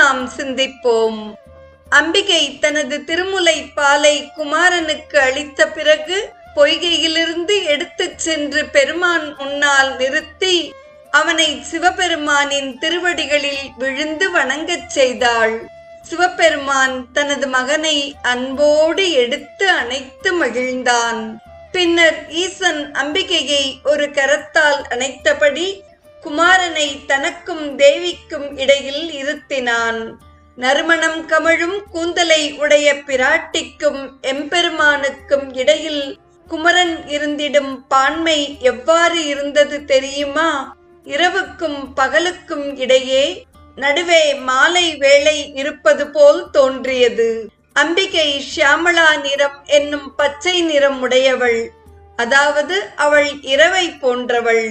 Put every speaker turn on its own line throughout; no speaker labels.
நாம் சிந்திப்போம். அம்பிகை தனது திருமுலை பாலை குமாரனுக்கு அளித்த பிறகு பொய்கையிலிருந்து எடுத்துச் சென்று பெருமான் முன்னால் நிறுத்தி அவனை சிவபெருமானின் திருவடிகளில் விழுந்து வணங்கச் செய்தாள். சிவபெருமான் தனது மகனை அன்போடு எடுத்து அணைத்து மகிழ்ந்தான். பின்னர் ஈசன் அம்பிகையை ஒரு கரத்தால் அணைத்தபடி குமாரனை தனக்கும் தேவிக்கும் இடையில் இருத்தினான். நறுமணம் கமழும் கூந்தலை உடைய பிராட்டிக்கும் எம்பெருமானுக்கும் இடையில் குமரன் இருந்திடும் பான்மை எவ்வாறு இருந்தது தெரியுமா? இரவுக்கும் பகலுக்கும் இடையே நடுவே மாலை வேளை இருப்பது போல் தோன்றியது. அம்பிகை ஷியாமளா நிறம் என்னும் பச்சை நிறம் உடையவள், அதாவது அவள் இரவை போன்றவள்.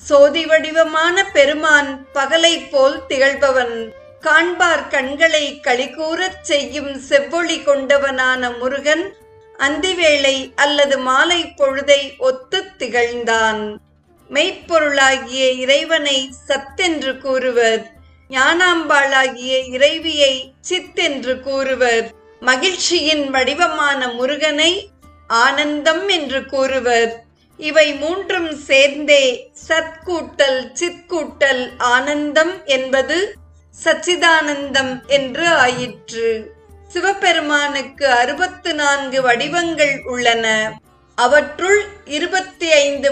சோதி வடிவமான பெருமான் பகலை போல் திகழ்பவன். காண்பார் கண்களை களிகூறச் செய்யும் செவ்வொளி கொண்டவனான முருகன் அந்திவேளை அல்லது மாலை பொழுதை ஒத்து திகழ்ந்தான். மெய்ப்பொருளாகிய இறைவனை சத்தென்று கூறுவர், ஞானாம்பாளாகிய இறைவியை சித்தென்று கூறுவர், மகிழ்ச்சியின் வடிவமான முருகனை ஆனந்தம் என்று கூறுவர். இவை மூன்றும் சேர்ந்தே சத்கூட்டல் சித்கூட்டல் ஆனந்தம் என்பது சச்சிதானந்தம் என்று ஆயிற்று. சிவபெருமானுக்கு 64 வடிவங்கள் உள்ளன. அவற்றுள் 25